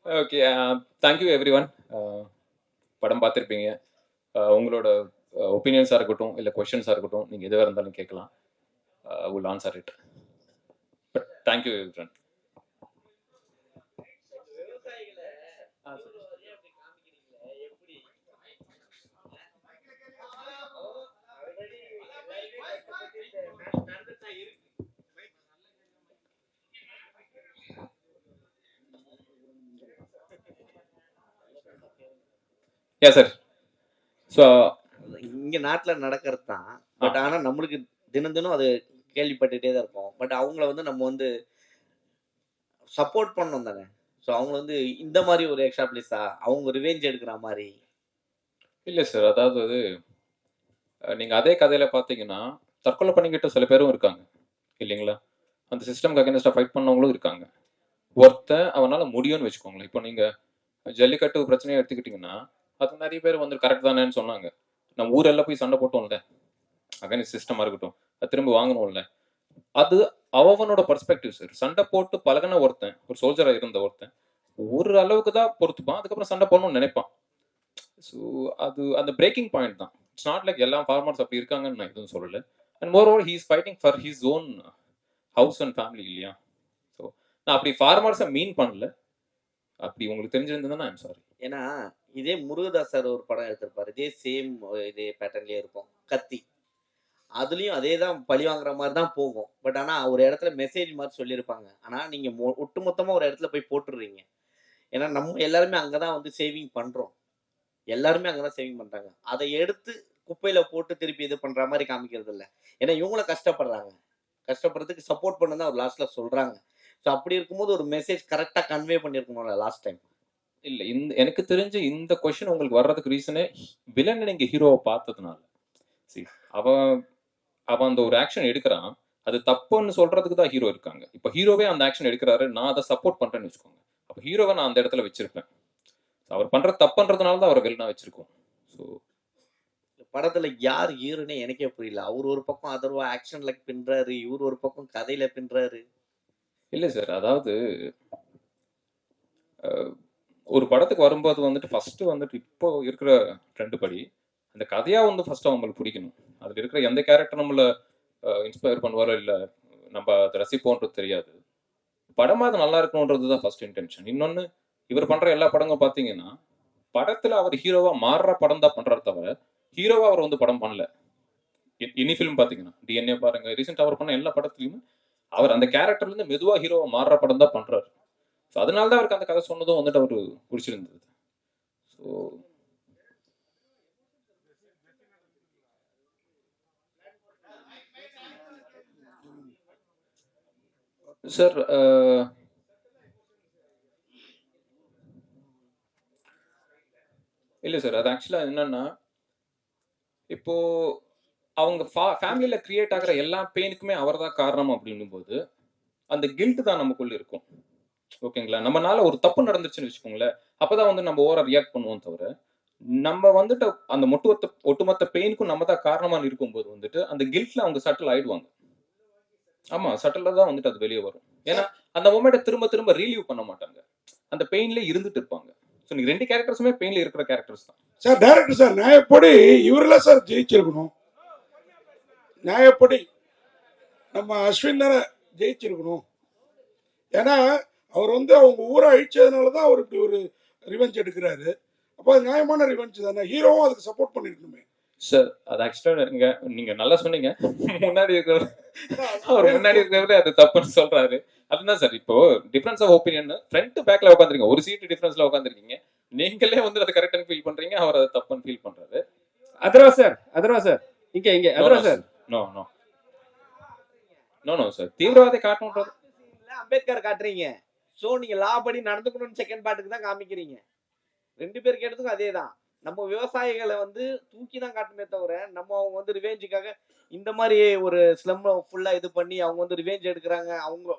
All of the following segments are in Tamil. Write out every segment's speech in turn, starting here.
ஓகே. Thank you every one. படம் பார்த்துருப்பீங்க. உங்களோட ஒப்பீனியன்ஸாக இருக்கட்டும், இல்லை கொஷின்ஸாக இருக்கட்டும், நீங்கள் எதுவாக இருந்தாலும் கேட்கலாம். Will answer it. But thank you every one. Yeah sir. So இங்க நாட்டுல நடக்கிறது தான். பட் ஆனா நம்மளுக்கு தினம் தினம் அது கேள்விப்பட்டுட்டே தான் இருக்கோம். பட் அவங்கள வந்து நம்ம வந்து சப்போர்ட் பண்ணணும் தானே. ஸோ அவங்க வந்து இந்த மாதிரி ஒரு எக்ஸாம்பிளிஸா அவங்க ரிவெஞ்ச் எடுக்கிற மாதிரி. இல்லை சார், அதாவது நீங்கள் அதே கதையில் பார்த்தீங்கன்னா தற்கொலை பண்ணிக்கிட்ட சில பேரும் இருக்காங்க இல்லைங்களா? அந்த சிஸ்டம்க்கு அகேன்ஸ்டாக ஃபைட் பண்ணவங்களும் இருக்காங்க. ஒருத்தன் அவனால் முடியும்னு வச்சுக்கோங்களேன். இப்போ நீங்கள் ஜல்லிக்கட்டு பிரச்சனையை எடுத்துக்கிட்டிங்கன்னா அது நிறைய பேர் வந்து கரெக்ட் தானேன்னு சொன்னாங்க. நம்ம ஊரெல்லாம் போய் சண்டை போட்டோம்ல, அகைன்ஸ்ட் சிஸ்டமாக இருக்கட்டும், அது திரும்ப வாங்கணும்ல. அது அவனோட பர்ஸ்பெக்டிவ் சார். சண்டை போட்டு பழகின ஒருத்தன், ஒரு சோல்ஜராக இருந்த ஒருத்தன் ஒரு அளவுக்கு தான் பொறுத்துப்பான், அதுக்கப்புறம் சண்டை போடணும்னு நினைப்பான். ஸோ அது அந்த பிரேக்கிங் பாயிண்ட் தான். இட்ஸ் நாட் லைக் எல்லா ஃபார்மர்ஸ் அப்படி இருக்காங்கன்னு நான் எதுவும் சொல்லலை. And more over he is fighting for his own house and family இல்லையா? ஸோ நான் அப்படி ஃபார்மர்ஸை மீன் பண்ணல. அப்படி உங்களுக்கு தெரிஞ்சிருந்ததுன்னா ஐம் சாரி. ஏன்னா இதே முருகதாஸ் சார் ஒரு படம் எடுத்திருப்பாரு, இதே சேம் இதே பேட்டர்ன்லயே இருக்கும், கத்தி. அதுலயும் அதே தான் பழி வாங்குற மாதிரி தான் போகும். பட் ஆனா ஒரு இடத்துல மெசேஜ் மாதிரி சொல்லியிருப்பாங்க. ஆனா நீங்க ஒட்டுமொத்தமா ஒரு இடத்துல போய் போட்டுடுறீங்க. ஏன்னா நம்ம எல்லாருமே அங்கதான் வந்து சேவிங் பண்றோம். எல்லாருமே அங்கதான் சேவிங் பண்றாங்க. அதை எடுத்து குப்பையில போட்டு திருப்பி இது பண்ற மாதிரி காமிக்கிறது இல்ல. ஏன்னா இவங்களும் கஷ்டப்படுறாங்க. கஷ்டப்படுறதுக்கு சப்போர்ட் பண்ணுதான் ஒரு லாஸ்ட்ல சொல்றாங்க. ஸோ அப்படி இருக்கும்போது ஒரு மெசேஜ் கரெக்டா கன்வே பண்ணிருக்கணும்ல லாஸ்ட் டைம். இல்ல, இந்த எனக்கு தெரிஞ்சு இந்த கொஸ்டின் உங்களுக்கு வர்றதுக்கு ரீசனே வில்லன் நீங்க ஹீரோவை பார்த்ததுனால. சரி, அவன் அவன் அந்த ஒரு ஆக்ஷன் எடுக்கிறான், அது தப்புன்னு சொல்றதுக்கு தான் ஹீரோ இருக்காங்க. இப்போ ஹீரோவே அந்த ஆக்ஷன் எடுக்கிறாரு, நான் அதை சப்போர்ட் பண்றேன்னு வச்சுக்கோங்க. அப்போ ஹீரோவை நான் அந்த இடத்துல வச்சிருப்பேன். அவர் பண்ற தப்புன்றதுனால தான் அவரை வில்லனா வச்சிருக்கோம். ஸோ படத்துல யார் ஹீரோனே எனக்கே புரியல. அவர் ஒரு பக்கம் அதர்வா ஆக்ஷன்ல பின்றாரு, இவர் ஒரு பக்கம் கதையில பின்றாரு. இல்லை சார், அதாவது ஒரு படத்துக்கு வரும்போது வந்துட்டு ஃபர்ஸ்ட் வந்துட்டு இப்போ இருக்கிற ட்ரெண்ட் படி அந்த கதையா வந்து ஃபர்ஸ்ட் அவங்களுக்கு பிடிக்கணும். அதுல இருக்கிற எந்த கேரக்டர் நம்மள இன்ஸ்பயர் பண்ணுவாரோ இல்லை நம்ம அதை ரசிப்போன்றது தெரியாது. படமா அது நல்லா இருக்கணுன்றது தான் ஃபர்ஸ்ட் இன்டென்ஷன். இன்னொன்னு, இவர் பண்ற எல்லா படங்களும் பாத்தீங்கன்னா படத்துல அவர் ஹீரோவா மாறுற படம் தான் பண்றாரு தவிர ஹீரோவா அவர் வந்து படம் பண்ணல. இனி ஃபிலிம் பாத்தீங்கன்னா டிஎன்ஏ பாருங்க, ரீசெண்ட் அவர் பண்ண எல்லா படத்துலயுமே அவர் அந்த கேரக்டர்ல இருந்து மெதுவா ஹீரோவா மாறுற படம் தான் பண்றாரு. ஸோ அதனால தான் அவருக்கு அந்த கதை சொன்னதும் வந்துட்டு அவரு பிடிச்சிருந்தது. ஸோ சார், இல்லை சார், அது ஆக்சுவலாக என்னன்னா இப்போ அவங்க ஃபேமிலியில கிரியேட் ஆகிற எல்லா பெயினுக்குமே அவர் தான் காரணம் அப்படின்னும் போது அந்த கில்ட் தான் நமக்குள்ள இருக்கும். ஓகேங்களா? நம்மனால ஒரு தப்பு நடந்துச்சுன்னு வச்சுக்கோங்களேன், அப்பதான் வந்து நம்ம ஓவரா ரியாக்ட் பண்ணுவோம் தவிர நம்ம வந்துட்டு அந்த ஒட்டுமொத்த பெயினுக்கும் நம்ம தான் காரணமா இருக்கும்போது வந்துட்டு அந்த கில்ட்ல அவங்க சட்டில் ஆயிடுவாங்க. ஆமா, சட்டில் தான் வந்துட்டு அது வெளியே வரும். ஏன்னா அந்த மொமெண்ட்டை திரும்ப திரும்ப ரீலீவ் பண்ண மாட்டாங்க, அந்த பெயின்ல இருந்துட்டு இருப்பாங்க. ஸோ நீங்க ரெண்டு கேரக்டர்ஸுமே பெயின்ல இருக்கிற கேரக்டர்ஸ் தான் சார். டைரக்டர் சார், நியாயப்படி இவரெல்லாம் சார் ஜெயிச்சிருக்கணும். நியாயப்படி நம்ம அஸ்வின் தானே ஜெயிச்சிருக்கணும். ஏன்னா அவர் வந்து அவங்க ஊரை அழிச்சதுனால தான் அவர் இப்படி ஒரு ரிவெஞ்ச் எடுக்கிறாரு. அப்போ அது நியாயமான ரிவெஞ்ச் தானே. ஹீரோவும் அதுக்கு சப்போர்ட் பண்ணிருக்கணுமே சார். அது ஆக்சுவலா நீங்க நல்லா சொன்னீங்க. முன்னாடி இருக்கிற அவர் முன்னாடி இருக்கிறவரே அது தப்புன்னு சொல்றாரு. அதுதான் சார். இப்போ டிஃபரன்ஸ் ஆஃப் ஒப்பீனியன் ஃப்ரண்ட் பேக்ல உட்காந்துருக்கீங்க, ஒரு சீட் டிஃபரன்ஸ்ல உட்காந்துருக்கீங்க. நீங்களே வந்து அது கரெக்டான்னு ஃபீல் பண்றீங்க, அவர் அது தப்புன்னு ஃபீல் பண்றாரு. அதர்வா சார் இங்க Atharva sir. No no no no sir, தீவிரவாதி காட்டணும்ன்றது அம்பேத்கர் காட்டுறீங்க. சோ நீங்க லா படி நடந்துக்கணும்னு செகண்ட் பார்ட்டுக்கு தான் காமிக்கிறீங்க. ரெண்டு பேருக்கு எடுத்துக்கும் அதே தான். நம்ம விவசாயிகளை வந்து தூக்கி தான் காட்டுமே தவிர நம்ம அவங்க வந்து ரிவேஞ்சுக்காக இந்த மாதிரி ஒரு ஸ்லம் ஃபுல்லா இது பண்ணி அவங்க வந்து ரிவேஞ்ச் எடுக்கிறாங்க அவங்க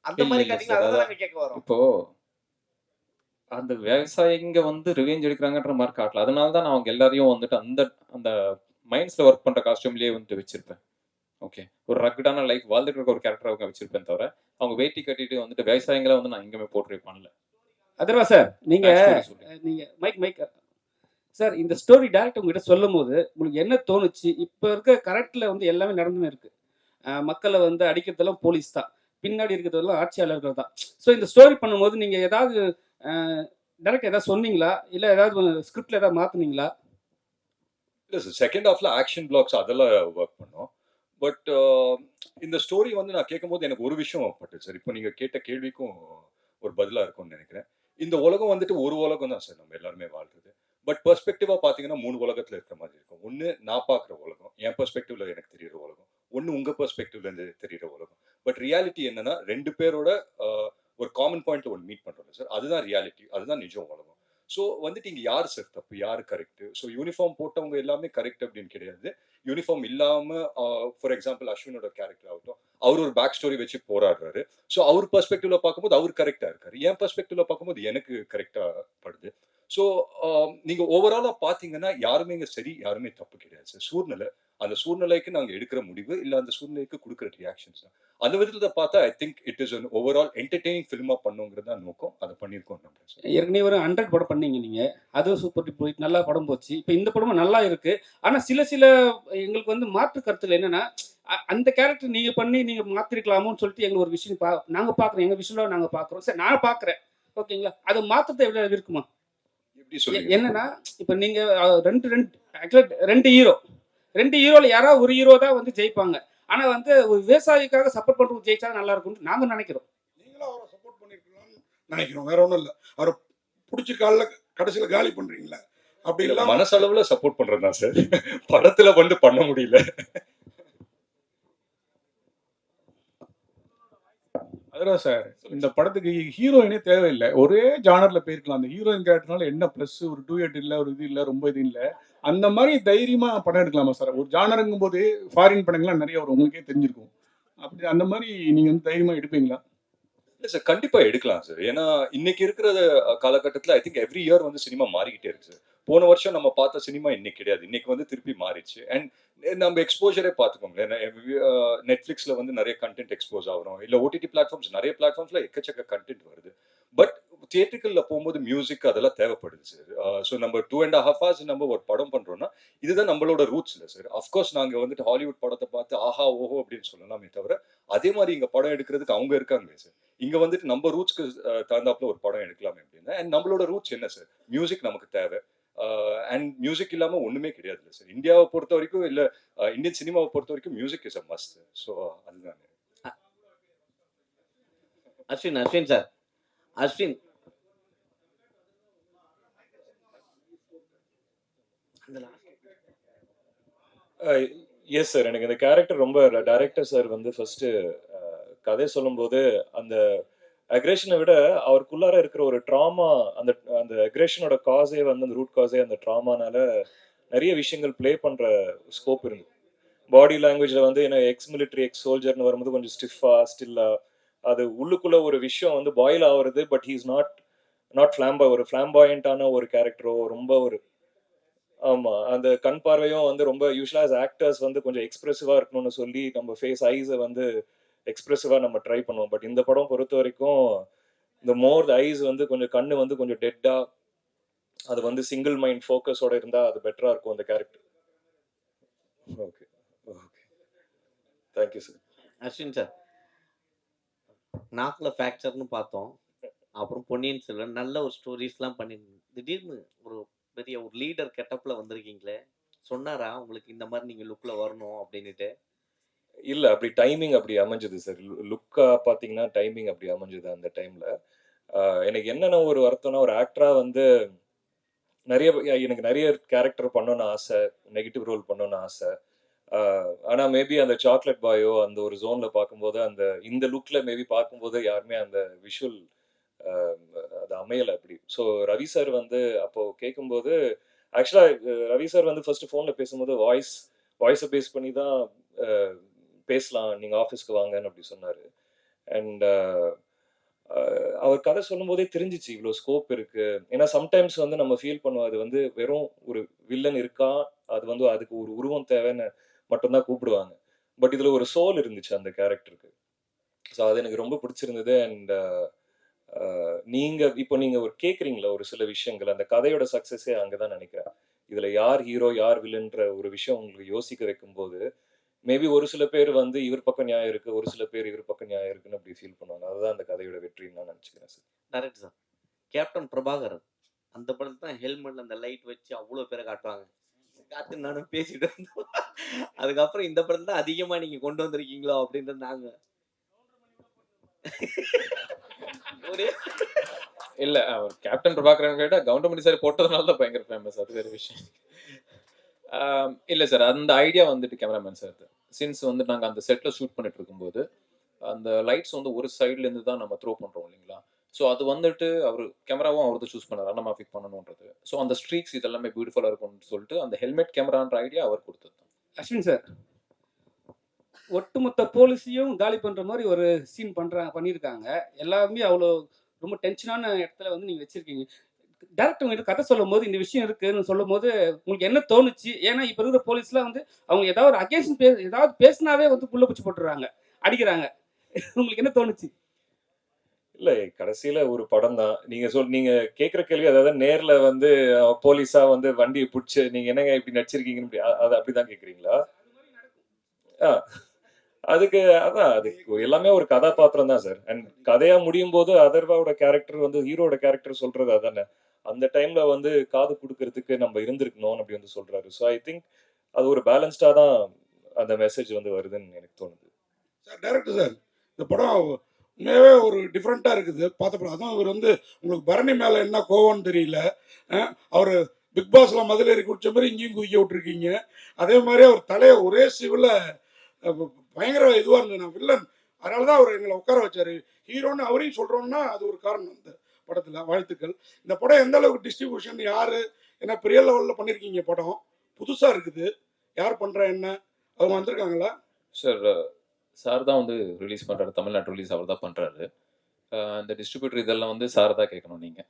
அந்த மாதிரி காட்டிங்களா? அதான் நாங்க கேட்க வரோம். இப்போ அந்த விவசாயிங்க வந்து ரிவெஞ்ச் எடுக்கிறாங்கன்ற மாதிரி காட்டல. அதனால தான் நான் அவங்க எல்லாரையும் வந்துட்டு அந்த அந்த மைண்ட்ஸ்ல ஒர்க் பண்ற காஸ்டியூம்லயே வந்துட்டு வச்சிருப்பேன். ஓகே, ஒரு ரக்கடான லைஃப் வாழ்ந்துட்டு இருக்க ஒரு கேரக்டர் அவங்க வச்சிருப்பேன் தவிர அவங்க வேட்டி கட்டிட்டு வந்துட்டு விவசாயிகளை வந்து நான் எங்கேயுமே போர்ட்ரே பண்ணல. அதர்வா சார் நீங்க ஸ்டோரி சொல்லுங்க. நீங்க மைக் சார், இந்த ஸ்டோரி டேரக்டர் உங்ககிட்ட சொல்லும் போது உங்களுக்கு என்ன தோணுச்சு? இப்ப இருக்க கரெக்ட்ல வந்து எல்லாமே நடந்துன்னு இருக்கு. மக்களை வந்து அடிக்கிறதெல்லாம் போலீஸ் தான், பின்னாடி இருக்கிறதெல்லாம் ஆட்சியாளர்கள் தான். ஸோ இந்த ஸ்டோரி பண்ணும்போது நீங்க ஏதாவது டேரக்டர் ஏதாவது சொன்னீங்களா, இல்ல ஏதாவது ஸ்கிரிப்ட்ல ஏதாவது மாத்துனீங்களா? இல்லை சார், செகண்ட் ஹாஃப்ல ஆக்ஷன் பிளாக்ஸ் அதெல்லாம் ஒர்க் பண்ணோம். பட் இந்த ஸ்டோரி வந்து நான் கேட்கும்போது எனக்கு ஒரு விஷயம் பட்டுச்சு சார். இப்போ நீங்க கேட்ட கேள்விக்கும் ஒரு பதிலா இருக்கும்னு நினைக்கிறேன். இந்த உலகம் வந்துட்டு ஒரு உலகம் தான் சார், நம்ம எல்லாருமே வாழ்றது. பட் பெர்ஸ்பெக்டிவா பாத்தீங்கன்னா 3 உலகத்துல இருக்கிற மாதிரி இருக்கும். ஒன்னு நான் பார்க்குற உலகம், என் பெர்ஸ்பெக்டிவ்ல எனக்கு தெரியுற உலகம். ஒன்னு உங்க பெர்ஸ்பெக்டிவ்ல இருந்து தெரியுற உலகம். பட் ரியாலிட்டி என்னன்னா 2 பேரோட ஒரு காமன் பாயிண்ட்ல ஒன்று மீட் பண்றோம் சார். அதுதான் ரியாலிட்டி, அதுதான் நிஜம் உலகம். ஸோ வந்துட்டு இங்க யார் சார் தப்பு, யார் கரெக்ட்? ஸோ யூனிஃபார்ம் போட்டவங்க எல்லாமே கரெக்ட் அப்படின்னு கிடையாது. யூனிஃபார்ம் இல்லாம ஃபார் எக்ஸாம்பிள் அஸ்வினோட கேரக்டர் ஆகட்டும், அவர் ஒரு பேக் ஸ்டோரி வச்சு போராடுறாரு. ஸோ அவர் பெர்ஸ்பெக்டிவ்ல பார்க்கும்போது அவர் கரெக்டா இருக்காரு, என் பெர்ஸ்பெக்டிவ்ல பார்க்கும்போது எனக்கு கரெக்டா படுது. ஸோ நீங்க ஓவராலா பாத்தீங்கன்னா யாருமே இங்க சரி, யாருமே தப்பு கிடையாது சார். சூழ்நிலை, அந்த சூழ்நிலைக்கு நாங்க எடுக்கிற முடிவு இல்ல அந்த சூழ்நிலைக்கு கொடுக்குற ரியாக்ஷன்ஸ் தான். அந்த விதத்துல பார்த்தா I think it is overall entertaining ஃபிலிமா பண்ணுங்கிறது தான் நோக்கம். அதை பண்ணியிருக்கோம் நம்புறேன் சார். ஏற்கனவே ஒரு 100 படம் பண்ணீங்க நீங்க, அதுவும் சூப்பர் ஹிட் போயிட்டு நல்லா படம் போச்சு. இப்போ இந்த படமும் நல்லா இருக்கு. ஆனா சில எங்களுக்கு வந்து மாற்று கருத்துக்கள் என்னன்னா, அந்த கேரக்டர் நீங்க பண்ணி நீங்க மாத்திருக்கலாமோன்னு சொல்லிட்டு எங்களுக்கு ஒரு விஷயம் நாங்க பாக்குறோம், எங்க விஷயம்ல நாங்க பாக்குறோம். சரி, நான் பாக்குறேன், ஓகேங்களா? அதை மாற்றத்தை எவ்வளவு இருக்குமா? எப்படி சொல்லுங்க? என்னன்னா, இப்ப நீங்க ரெண்டு ஹீரோல யாராவது ஒரு ஹீரோ தான் வந்து ஜெயிப்பாங்க. ஆனா வந்து ஒரு விவசாயிக்காக சப்போர்ட் பண்றவங்க ஜெயிச்சா நல்லா இருக்கும்னு நாங்க நினைக்கிறோம். நீங்களும் அவரை சப்போர்ட் பண்ணிருக்கலாம்னு நினைக்கிறோம், வேற ஒன்றும் இல்லை. அவரை பிடிச்சி காலில் கடைசியில் காலி பண்றீங்களா? அப்படி இல்ல, இல்லாம மனசளவுல சப்போர்ட் பண்றது தான் சார். படத்துல வந்து பண்ண முடியல. அதான் சார், இந்த படத்துக்கு ஹீரோயினே தேவையில்லை, ஒரே ஜானர்ல போயிருக்கலாம். அந்த ஹீரோயின் கேரக்டர்னால என்ன பிளஸ், ஒரு டூயட் இல்ல, ஒரு இது இல்ல, ரொம்ப இது இல்ல, அந்த மாதிரி தைரியமா படம் எடுக்கலாமா சார்? ஒரு ஜானருங்கும் போது ஃபாரின் படங்கள்லாம் நிறைய வரும், உங்களுக்கே தெரிஞ்சிருக்கும். அப்படி அந்த மாதிரி நீங்க வந்து தைரியமா எடுப்பீங்களா? இல்ல சார், கண்டிப்பா எடுக்கலாம் சார். ஏன்னா இன்னைக்கு இருக்கிற காலகட்டத்துல ஐ திங்க் எவ்ரி இயர் வந்து சினிமா மாறிக்கிட்டே இருக்கு சார். போன வருஷம் நம்ம பார்த்த சினிமா இன்னைக்கு கிடையாது, இன்னைக்கு வந்து திருப்பி மாறிடுச்சு. அண்ட் நம்ம எக்ஸ்போஜரே பார்த்துக்கோங்களேன். நெட்ஃபிளிக்ஸ்ல வந்து நிறைய கண்டென்ட் எக்ஸ்போஸ் ஆகிறோம், இல்ல ஓடிடி பிளாட்ஃபார்ம்ஸ், நிறைய பிளாட்ஃபார்ம்ஸ்ல எக்கச்சக்க கண்டென்ட் வருது. பட் தியேட்டருக்குள்ள போகும்போது மியூசிக் அதெல்லாம் தேவைப்படுது சார். ஸோ நம்ம 2.5 hours நம்ம ஒரு படம் பண்றோம்னா இதுதான் நம்மளோட ரூட்ஸ் இல்லை சார். அஃப்கோர்ஸ் நாங்க வந்துட்டு ஹாலிவுட் படத்தை பார்த்து ஆஹா ஓஹோ அப்படின்னு சொல்லலாமே தவிர, அதே மாதிரி இங்க படம் எடுக்கிறதுக்கு அவங்க இருக்காங்க சார். இங்க வந்துட்டு நம்ம ரூட்ஸ்க்கு தகுந்தாப்புல ஒரு படம் எடுக்கலாமே அப்படின்னா, அண்ட் நம்மளோட ரூட்ஸ் என்ன சார்? மியூசிக் நமக்கு தேவை. அண்ட் மியூசிக் இல்லாம ஒண்ணுமே கிடையாது இல்லை சார். இந்தியாவை பொறுத்த வரைக்கும் இல்ல இந்தியன் சினிமாவை பொறுத்த வரைக்கும் music is a must. So அதுதான். அஸ்வின் சார், அஸ்வின் அந்த last எஸ் சார், எனக்கு இந்த கேரக்டர் ரொம்ப டைரக்டர் சார் வந்து ஃபர்ஸ்ட் கதை சொல்லும்போது அந்த அக்ரேஷனை விட அவருக்குள்ளார இருக்கிற ஒரு ட்ராமா, அந்த அந்த அக்ரேஷனோட காசே வந்து அந்த ரூட் காசே அந்த ட்ராமானால நிறைய விஷயங்கள் ப்ளே பண்ற ஸ்கோப் இருந்து. பாடி லாங்குவேஜ்ல வந்து என்ன எக்ஸ் மிலிட்ரி எக்ஸ் சோல்ஜர்னு வரும்போது கொஞ்சம் ஸ்டிஃபா ஸ்டில்லா அது உள்ளுக்குள்ள ஒரு விஷயம் வந்து பாயில் ஆகுறது. பட் ஹீஸ் நாட் ஃபிளாம்பாய், ஒரு ஃபிளாம்பாயண்டான ஒரு கேரக்டரோ ரொம்ப ஒரு ஆமா அந்த கண் பார்வையும் வந்து ரொம்ப யூஸ்வலா ஆக்டர்ஸ் வந்து கொஞ்சம் எக்ஸ்பிரசிவா இருக்கணும்னு சொல்லி நம்ம ஃபேஸ் ஐஸை வந்து எக்ஸ்பிரசிவா நம்ம ட்ரை பண்ணுவோம். பட் இந்த படம் பொறுத்த வரைக்கும் இந்த மோர் த ஐஸ் வந்து கொஞ்சம் கண்ணு வந்து கொஞ்சம் டெட்டா, அது வந்து சிங்கிள் மைண்ட் ஃபோக்கஸோட இருந்தா அது பெட்டரா இருக்கும் அந்த character. Okay okay, thank you sir. Ashwin sir, நாக்கில் ஃப்ராக்சர்னு பார்த்தோம், அப்புறம் பொன்னியின் செல்வன், நல்ல ஒரு ஸ்டோரிஸ்லாம் பண்ணிருந்தீங்க. திடீர்னு ஒரு பெரிய ஒரு லீடர் கெட்டப்ல வந்திருக்கீங்களே, சொன்னாரா உங்களுக்கு இந்த மாதிரி நீங்க லுக்ல வரணும் அப்படின்னுட்டு? இல்ல, அப்படி டைமிங் அப்படி அமைஞ்சது சார். லுக்கா பாத்தீங்கன்னா டைமிங் அப்படி அமைஞ்சது அந்த டைம்ல. எனக்கு என்னென்ன ஒரு வருத்தம்னா, ஒரு ஆக்டரா வந்து எனக்கு நிறைய கேரக்டர் பண்ணணும்னு ஆசை, நெகட்டிவ் ரோல் பண்ணணும்னு ஆசை. ஆனா மேபி அந்த சாக்லேட் பாயோ அந்த ஒரு ஜோன்ல பார்க்கும்போது அந்த இந்த லுக்ல மேபி பார்க்கும்போது யாருமே அந்த விஷுவல் அது அமையலை அப்படி. ஸோ ரவி சார் வந்து அப்போ கேட்கும்போது ஆக்சுவலா ரவி சார் வந்து ஃபர்ஸ்ட் ஃபோன்ல பேசும்போது வாய்ஸை பேஸ் பண்ணி தான் பேசலாம், நீங்க ஆஃபீஸ்க்கு வாங்கன்னு அப்படி சொன்னாரு. அண்ட் அவர் கதை சொல்லும் போதே தெரிஞ்சிச்சு இவ்வளோ ஸ்கோப் இருக்கு. ஏன்னா சம்டைம்ஸ் வந்து நம்ம ஃபீல் பண்ணுவோம் அது வந்து வெறும் ஒரு வில்லன் இருக்கா, அது வந்து அதுக்கு ஒரு உருவம் தேவைன்னு மட்டும்தான் கூப்பிடுவாங்க. பட் இதுல ஒரு சோல் இருந்துச்சு அந்த கேரக்டருக்கு. ஸோ அது எனக்கு ரொம்ப பிடிச்சிருந்தது. அண்ட் நீங்க இப்போ நீங்க ஒரு கேக்குறீங்களா ஒரு சில விஷயங்கள், அந்த கதையோட சக்சஸே அங்கதான் நினைக்கிறேன். இதுல யார் ஹீரோ யார் வில்லன்ற ஒரு விஷயம் உங்களுக்கு யோசிக்க வைக்கும்போது மேபி ஒரு சில பேர் வந்து இவர் பக்கம் நியாயம் இருக்கு, ஒரு சில பேர் இவர் பக்கம் நியாயம் இருக்குன்னு அப்படி ஃபீல் பண்ணுவாங்க. அதுதான் அந்த கதையோட வெற்றின்னு நான் நினைச்சுக்கிறேன் sir. Direct sir captain Prabhakaran அந்த படத்துல தான் ஹெல்மெட்ல அந்த லைட் வச்சு அவ்வளோ பேரை காட்டுவாங்க. காத்து நானும் பேசிட்டு இருந்தோம். அதுக்கப்புறம் இந்த படத்துல தான் அதிகமா நீங்க கொண்டு வந்திருக்கீங்களோ அப்படின்றது நாங்க ஒரு இல்ல அவர் கேப்டன் பிரபாகரன் கேட்டா கவுண்டமணி சார் போட்டதுனால தான் பயங்கர ஃபேமஸ், அது வேற விஷயம். இல்ல சார், அந்த ஐடியா வந்துட்டு கேமராமேன் சார். சின்ஸ் வந்து நாங்க அந்த செட்ல ஷூட் பண்ணிட்டு இருக்கும்போது அந்த லைட்ஸ் வந்து ஒரு சைட்ல இருந்து தான் நம்ம த்ரோ பண்றோம் இல்லைங்களா. ஸோ அது வந்துட்டு அவர் கேமராவும் அவர் தான் சூஸ் பண்ணார் அண்ணமாஃபிக் பண்ணணுன்றது. ஸோ அந்த ஸ்ட்ரீக்ஸ் இதெல்லாமே பியூட்டிஃபுல்லா இருக்கும்னு சொல்லிட்டு அந்த ஹெல்மெட் கேமரான்ற ஐடியா அவர் கொடுத்தது. அஸ்வின் சார், ஒட்டுமொத்த போலீஸையும் காலி பண்ற மாதிரி ஒரு சீன் பண்ணியிருக்காங்க. எல்லாருமே அவ்வளோ ரொம்ப டென்ஷனான இடத்துல வந்து நீங்க வச்சிருக்கீங்க. டேரக்டர் உங்ககிட்ட கதை சொல்லும் போது இந்த விஷயம் இருக்குன்னு சொல்லும் போது உங்களுக்கு என்ன தோணுச்சு? ஏன்னா இப்ப இருக்கிற போலீஸ்லாம் வந்து அவங்க ஏதாவது ஒரு அகேன்ஸ்ட் ஏதாவது பேசினாவே வந்து புள்ள பூச்சி போட்டுறாங்க, அடிக்கிறாங்க. உங்களுக்கு என்ன தோணுச்சு? இல்ல கடைசியில ஒரு படம் தான். நீங்க கேக்குற கேள்வி அதாவது நேர்ல வந்து போலீஸா வந்து வண்டியை புடிச்சு நீங்க என்னங்க இப்படி நடிச்சிருக்கீங்கன்னு அது அப்படிதான் கேக்குறீங்களா? அதுக்கு அதான் அது எல்லாமே ஒரு கதாபாத்திரம் தான் சார். அண்ட் கதையா முடியும் போது அதர்வாவோட கேரக்டர் வந்து ஹீரோட கேரக்டர் சொல்றது அதானே. அந்த டைம்ல வந்து காது கொடுக்கறதுக்கு நம்ம இருந்திருக்கணும் அப்படி வந்து சொல்றாரு. ஸோ ஐ திங்க் அது ஒரு பேலன்ஸ்டா தான் அந்த மெசேஜ் வந்து வருதுன்னு எனக்கு தோணுது. சார் டேரக்டர் சார், இந்த படம் உண்மையாகவே ஒரு டிஃப்ரெண்ட்டாக இருக்குது பார்த்த படம். அதுவும் இவர் வந்து உங்களுக்கு பரணி மேலே என்ன கோவம்னு தெரியல. அவர் பிக் பாஸில் மதுளேறி குடிச்ச மாதிரி இங்கேயும் குதிக்க விட்டுருக்கீங்க. அதே மாதிரி அவர் தலையை ஒரே சிவில் பயங்கர இதுவாக இருந்தது. நான் வில்லன் அதனால தான் அவர் எங்களை உட்கார வச்சார். ஹீரோன்னு அவரையும் சொல்கிறோன்னா அது ஒரு காரணம் இந்த படத்தில். வாழ்த்துக்கள். இந்த படம் எந்த அளவுக்கு டிஸ்ட்ரிபியூஷன் யார் என்ன பெரிய லெவலில் பண்ணியிருக்கீங்க? படம் புதுசாக இருக்குது, யார் பண்ணுறா என்ன அவங்க வந்திருக்காங்களா? சார் தான் வந்து ரிலீஸ் பண்றாரு, தமிழ்நாட்டு ரிலீஸ் அவர் தான் பண்றாரு. அந்த டிஸ்ட்ரிபியூட்டர் இதெல்லாம் வந்து சார் தான் கேட்கணும் நீங்க.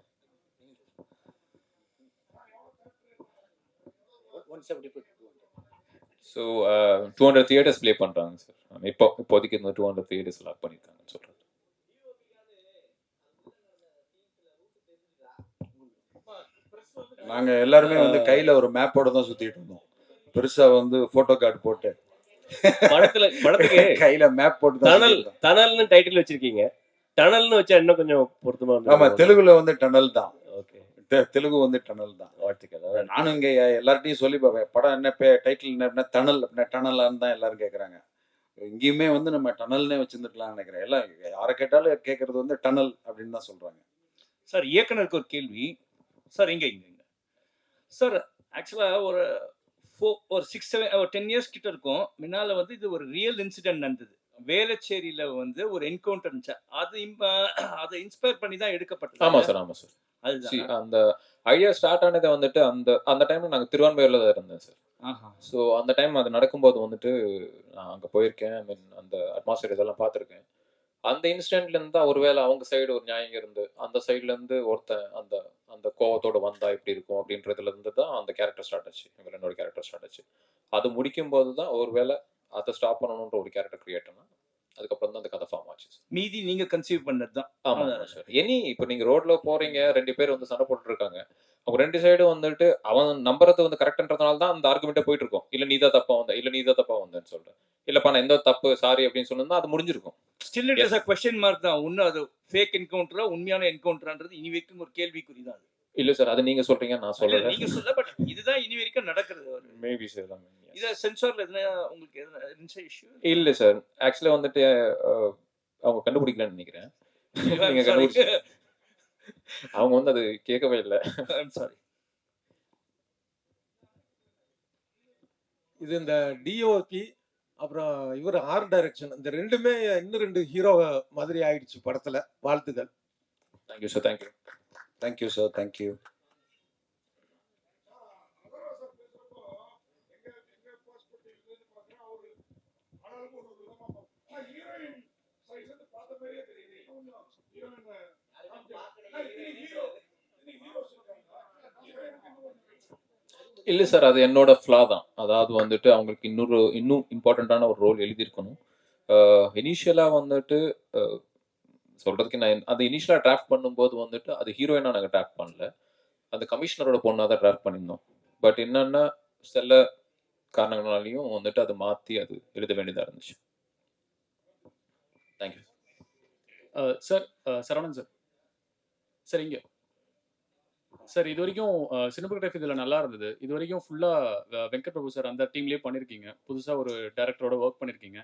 ஸோ 200 தியேட்டர்ஸ் ப்ளே பண்றாங்க சார். இப்போதைக்கு இந்த 200 தியேட்டர்ஸ் லாக் பண்ணியிருக்காங்கன்னு சொல்றாரு. நாங்க எல்லாருமே வந்து கையில ஒரு மேப்போட தான் சுத்திட்டு இருந்தோம். பெருசா வந்து போட்டோ கார்டு போட்டு படத்துக்கு கையில மேப் போட்டு தான் டனல்னு டைட்டில் வச்சிருக்கீங்க. டனல்னு வச்சா இன்னும் கொஞ்சம் பொருத்தமா இருக்கும். ஆமா, தெலுங்குல வந்து டனல் தான். ஓகே, தெலுங்கு வந்து டனல் தான். வாழ்த்துக்கள். நானும் இங்க எல்லார்ட்டையும் சொல்லி பார்ப்பேன், படம் என்ன டைட்டில் என்ன டனல் டனலான்னு தான் எல்லாரும் கேட்குறாங்க. இங்கேயுமே வந்து நம்ம டனல்னே வச்சிருந்துருக்கலாம்னு நினைக்கிறேன். எல்லாம் யாரை கேட்டாலும் கேட்கறது வந்து டனல் அப்படின்னு தான் சொல்றாங்க. சார் இயக்குனருக்கு ஒரு கேள்வி சார். இங்க சார் ஆக்சுவலா ஒரு 10 இயர்ஸ் கிட்ட இருக்கும் முன்னால வந்து இது ஒரு ரியல் இன்சிடென்ட் நடந்தது. வேளச்சேரியில வந்து ஒரு என்கவுண்டர் இருந்துச்சு. அதை இன்ஸ்பயர் பண்ணி தான் எடுக்கப்பட்டது. ஆமா சார், ஆமா சார். அதுதான் அந்த ஐடியா ஸ்டார்ட் ஆனதை வந்துட்டு அந்த டைம்ல நாங்க திருவான்மையூர்ல தான் இருந்தேன் சார். ஸோ அந்த டைம் அது நடக்கும்போது வந்துட்டு நான் அங்கே போயிருக்கேன். ஐ மீன் அந்த அட்மாஸ்பியர் இதெல்லாம் பார்த்துருக்கேன். அந்த இன்சிடென்ட்ல இருந்து தான் ஒருவேளை அவங்க சைடு ஒரு நியாயம் இருந்து அந்த சைட்ல இருந்து ஒருத்தன் அந்த அந்த கோவத்தோட வந்தா எப்படி இருக்கும் அப்படின்றதுல இருந்து தான் அந்த கேரக்டர் ஸ்டார்ட் ஆச்சு. என்னோட கேரக்டர் ஸ்டார்ட் ஆச்சு. அது முடிக்கும் போது தான் ஒருவேளை அதை ஸ்டாப் பண்ணணுன்ற ஒரு கேரக்டர் கிரியேட் ஆனா அதுக்கப்புறம் தான் அந்த கதை ஃபார்ம் ஆச்சு. மீதி நீங்க கன்சீவ் பண்ணது தான். ஆமா சார். இப்போ நீங்க ரோட்ல போறீங்க, 2 பேர் வந்து சண்டை போட்டு இருக்காங்க. அவங்க 2 சைடும் வந்துட்டு அவன் நம்புறது வந்து கரெக்ட்ன்றதுனால தான் அந்த ஆர்குமெண்ட்டே போயிட்டு இருக்கும். இல்ல நீதான் தப்பா வந்த, இல்ல நீதான் தப்பா வந்தேன்னு சொல்றேன். இல்லப்பா நான் எந்த தப்பு சாரி அப்படின்னு சொன்னா அது முடிஞ்சிருக்கும். Still it is a question mark தான். உன்ன அது ஃபேக் என்கவுண்டரா உண்மையான என்கவுண்டரான்றது இனி வரைக்கும் ஒரு கேள்விக்குறி தான். இல்ல சார், அது நீங்க சொல்றீங்க, நான் சொல்றேன். நீங்க சொல்ல பட் இதுதான் இனி வரைக்கும் நடக்கிறது. Maybe sir. இத சென்சார்ல எதுனா உங்களுக்கு எதுனா இஷ்யூ இல்ல சார். ஆக்சுவலா வந்துட்டு அவங்க கண்டுபிடிக்கலன்னு நினைக்கிறேன். நீங்க கண்டுபிடிச்சு அவங்க வந்து அது கேட்கவே இல்லை. I'm sorry. இது இந்த டிஓபி அப்புறம் இவர் ஆர்ட் டைரக்ஷன் இந்த ரெண்டுமே இன்னும் 2 ஹீரோ மாதிரி ஆயிடுச்சு படத்துல. வாழ்த்துக்கள். Thank you sir. Thank you. Thank you sir. Thank you. இல்ல சார், அது என்னோட ஃப்ளா தான். அதாவது வந்துட்டு அவங்களுக்கு இன்னும் இம்பார்ட்டண்ட்டான ஒரு ரோல் எழுதியிருக்கணும். இனிஷியலா வந்துட்டு சொல்றதுக்கு நான் அந்த இனிஷியலாக டிராஃப்ட் பண்ணும்போது வந்துட்டு அது ஹீரோயினாக நாங்கள் டிராஃப்ட் பண்ணல, அந்த கமிஷனரோட பொண்ணாக தான் டிராஃப்ட் பண்ணியிருந்தோம். பட் என்னன்னா சில காரணங்களாலையும் வந்துட்டு அதை மாற்றி அது எழுத வேண்டியதாக இருந்துச்சு. Thank you sir. Saravanan sir. Sir இங்கே சார், இது வரைக்கும் சினிமோகிராஃபி இதில் நல்லா இருந்தது. இது வரைக்கும் ஃபுல்லாக வெங்கட் பிரபு சார் அந்த டீம்லேயே பண்ணியிருக்கீங்க. புதுசாக ஒரு டேரக்டரோட ஒர்க் பண்ணியிருக்கீங்க.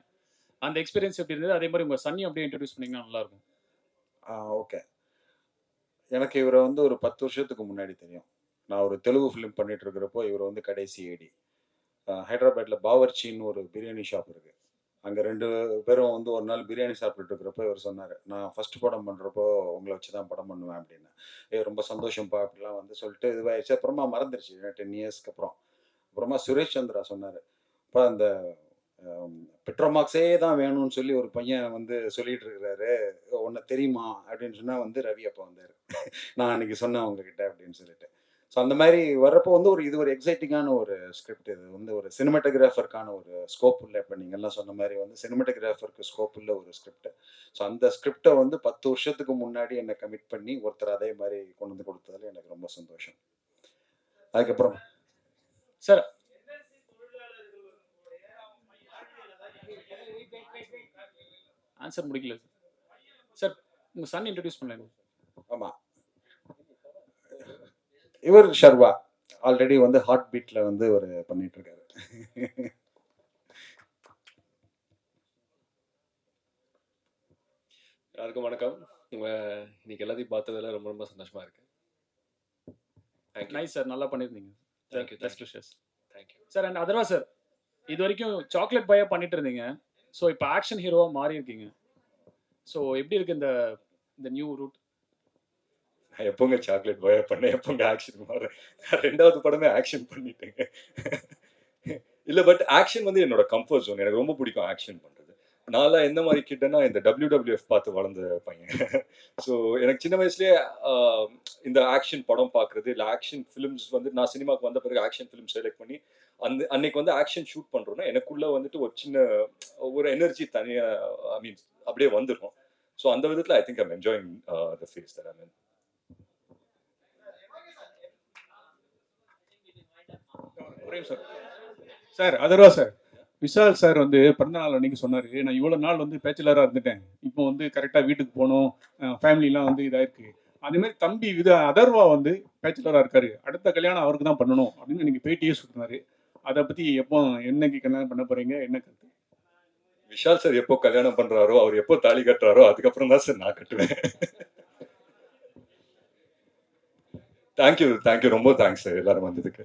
அந்த எக்ஸ்பீரியன்ஸ் எப்படி இருந்தது? அதே மாதிரி உங்கள் சன்னியும் அப்படியே இன்ட்ரடியூஸ் பண்ணிங்கன்னா நல்லாயிருக்கும். ஓகே. எனக்கு இவரை வந்து ஒரு 10 வருஷத்துக்கு முன்னாடி தெரியும். நான் ஒரு தெலுங்கு ஃபிலிம் பண்ணிட்டு இருக்கிறப்போ இவர் வந்து கடைசி ஏடி. ஹைதராபாத்தில் பாவர்ச்சின்னு ஒரு பிரியாணி ஷாப் இருக்குது. அங்கே 2 பேரும் வந்து ஒரு நாள் பிரியாணி சாப்பிட்டுட்டு இருக்கிறப்போ இவர் சொன்னார், நான் ஃபஸ்ட்டு படம் பண்ணுறப்போ உங்களை வச்சு தான் படம் பண்ணுவேன் அப்படின்னு. ரொம்ப சந்தோஷம்ப்பா அப்படிலாம் வந்து சொல்லிட்டு இதுவாகிடுச்சு. அப்புறமா மறந்துடுச்சு 10 இயர்ஸ்க்கு அப்புறம். அப்புறமா சுரேஷ் சந்திரா சொன்னார், இப்போ அந்த பெட்ரோமாக்ஸே தான் வேணும்னு சொல்லி ஒரு பையன் வந்து சொல்லிட்டு இருக்கிறாரு, உன்னை தெரியுமா அப்படின்னு சொன்னால் வந்து ரவி அப்போ வந்தார். நான் அன்றைக்கி சொன்னேன் உங்ககிட்ட அப்படின்னு சொல்லிட்டு. ஸோ அந்த மாதிரி வர்றப்போ வந்து இது ஒரு எக்ஸைட்டிங்கான ஒரு ஸ்கிரிப்ட். இது வந்து ஒரு சினிமாட்டோகிராஃபருக்கான ஒரு ஸ்கோப் இல்லை. இப்போ நீங்கள்லாம் சொன்ன மாதிரி வந்து சினிமாட்டோகிராஃபருக்கு ஸ்கோப் இல்லை ஒரு ஸ்கிரிப்ட். ஸோ அந்த ஸ்கிரிப்டை வந்து 10 வருஷத்துக்கு முன்னாடி என்னை கமிட் பண்ணி ஒருத்தர் அதே மாதிரி கொண்டு வந்து கொடுத்ததில் எனக்கு ரொம்ப சந்தோஷம். அதுக்கப்புறம் சார் ஆன்சர் முடிக்கல சார். உங்கள் சன் இன்ட்ரடியூஸ் பண்ணல. ஆமாம், இவர் ஷர்வா ஆல்ரெடி வந்து ஹார்ட் பீட்ல வந்து ஒரு பண்ணிட்டு இருக்காரு. எல்லாருக்கும் வணக்கம். இன்னைக்கு எல்லாத்தையும் பார்த்ததுல ரொம்ப ரொம்ப சந்தோஷமா இருக்கு. நைஸ் சார், நல்லா பண்ணியிருந்தீங்க. Thank you. Best wishes. Thank you sir. And Atharva sir, இது வரைக்கும் சாக்லேட் பாயா பண்ணிட்டு இருந்தீங்க. ஸோ இப்போ ஆக்ஷன் ஹீரோவாக மாறி இருக்கீங்க. ஸோ எப்படி இருக்கு இந்த நியூ ரூட்? நான் எப்போங்க சாக்லேட் பாயா பண்ணேன், எப்போங்க ஆக்ஷன் மாறேன்? 2வது படமே ஆக்ஷன் பண்ணிட்டேங்க. இல்லை, பட் ஆக்ஷன் வந்து என்னோட கம்ஃபர்ட் ஜோன். எனக்கு ரொம்ப பிடிக்கும் ஆக்ஷன் பண்ணுறது. நான்லாம் எந்த மாதிரி கிட்டேன்னா இந்த WWF பார்த்து வளர்ந்த பையன். ஸோ எனக்கு சின்ன வயசுலேயே இந்த ஆக்ஷன் படம் பார்க்குறது, இல்லை ஆக்ஷன் ஃபிலிம்ஸ் வந்து நான் சினிமாவுக்கு வந்த பிறகு ஆக்ஷன் ஃபிலிம் செலக்ட் பண்ணி அன்னைக்கு வந்து ஆக்ஷன் ஷூட் பண்ணுறோன்னா எனக்குள்ளே வந்துட்டு ஒரு எனர்ஜி தனியாக அப்படியே வந்துடும். ஸோ அந்த விதத்தில் I think I'm enjoying the phase that I mean. Sir sir Atharva sir, Vishal sir வந்து பிறந்த நாள் அன்னைக்கு சொன்னார், நான் இவ்வளோ நாள் வந்து பேச்சுலராக இருந்துட்டேன், இப்போ வந்து கரெக்டாக வீட்டுக்கு போகணும், ஃபேமிலிலாம் வந்து இதாயிருக்கு. அதேமாதிரி தம்பி அதர்வா வந்து பேச்சுலராக இருக்காரு, அடுத்த கல்யாணம் அவருக்கு தான் பண்ணணும் அப்படின்னு எனக்கு பேட்டியே சொல்லினாரு. அதை பற்றி எப்போ என்னைக்கு கல்யாணம் பண்ண போகிறீங்க, என்ன கருத்து? விஷால் சார் எப்போ கல்யாணம் பண்ணுறாரோ, அவர் எப்போ தாலி கட்டுறாரோ அதுக்கப்புறம் தான் சார் நான் கட்டுவேன். தேங்க்யூ ரொம்ப தேங்க்ஸ் சார் எல்லாரும் வந்ததுக்கு.